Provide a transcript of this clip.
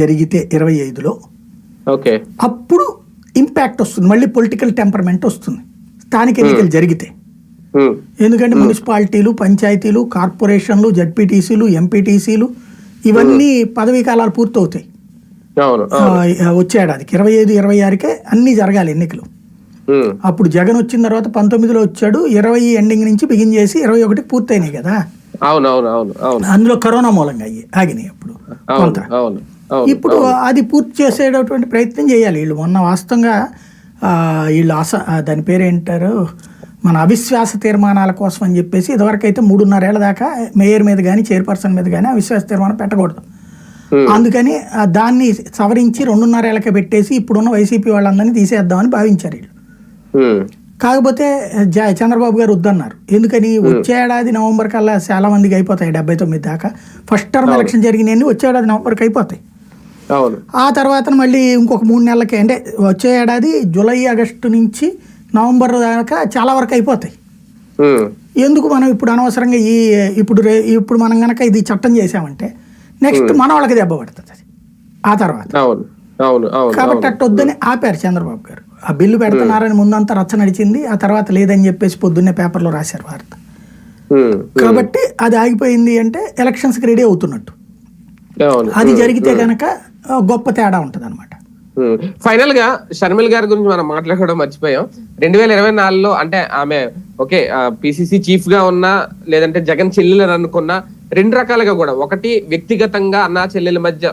జరిగితే 25లో ఓకే అప్పుడు ఇంపాక్ట్ వస్తుంది, మళ్ళీ పొలిటికల్ టెంపర్మెంట్ వస్తుంది స్థానిక ఎన్నికలు జరిగితే. ఎందుకంటే మున్సిపాలిటీలు, పంచాయతీలు, కార్పొరేషన్లు, జడ్పీటీసీలు, ఎంపీటీసీలు ఇవన్నీ పదవీ కాలాలు పూర్తవుతాయి వచ్చే ఏడాదికి. 25-26కే అన్ని జరగాలి ఎన్నికలు. అప్పుడు జగన్ వచ్చిన తర్వాత 19లో వచ్చాడు, 20 ఎండింగ్ నుంచి బిగిన్ చేసి 21కి పూర్తయినాయి కదా. అందులో కరోనా మూలంగా ఆగినాయి అప్పుడు కొంత. ఇప్పుడు అది పూర్తి చేసేటటువంటి ప్రయత్నం చేయాలి వీళ్ళు. మొన్న వాస్తవంగా వీళ్ళు దాని పేరేంటారు, మన అవిశ్వాస తీర్మానాల కోసం అని చెప్పేసి ఇదివరకు అయితే 3.5 ఏళ్ల దాకా మేయర్ మీద కానీ చైర్పర్సన్ మీద కానీ అవిశ్వాస తీర్మానం పెట్టకూడదు. అందుకని దాన్ని సవరించి 2.5 ఏళ్ళకే పెట్టేసి ఇప్పుడున్న వైసీపీ వాళ్ళందరినీ తీసేద్దామని భావించారు వీళ్ళు. కాకపోతే చంద్రబాబు గారు వద్దన్నారు. ఎందుకని, వచ్చే ఏడాది నవంబర్ కల్లా చాలా మందికి అయిపోతాయి 79 దాకా. ఫస్ట్ టర్మ్ ఎలక్షన్ జరిగినాయని వచ్చే ఏడాది నవంబర్కి అయిపోతాయి. ఆ తర్వాత మళ్ళీ ఇంకొక 3 నెలలకి, అంటే వచ్చే ఏడాది జూలై ఆగస్టు నుంచి నవంబర్ దాకా చాలా వరకు అయిపోతాయి. ఎందుకు మనం ఇప్పుడు అనవసరంగా ఇప్పుడు మనం కనుక ఇది చట్టం చేసామంటే నెక్స్ట్ మన వాళ్ళకి దెబ్బ పడుతుంది అది ఆ తర్వాత. కాబట్టి అట్టు వద్దని ఆపారు చంద్రబాబు గారు. ఆ బిల్లు పెడుతున్నారని ముందంతా రచ్చ నడిచింది, ఆ తర్వాత లేదని చెప్పేసి పొద్దున్నే పేపర్లో రాశారు వార్త. కాబట్టి అది ఆగిపోయింది అంటే ఎలక్షన్స్కి రెడీ అవుతున్నట్టు. అది జరిగితే కనుక గొప్ప తేడా ఉంటది అనమాట. ఫైనల్ గా షర్మిల గారి గురించి మనం మాట్లాడడం మర్చిపోయాం. 2024లో అంటే ఆమె ఓకే పిసిసి చీఫ్ గా ఉన్నా, లేదంటే జగన్ చెల్లెలని అనుకున్నా, 2 రకాలుగా కూడా, ఒకటి వ్యక్తిగతంగా అన్నా చెల్లెల మధ్య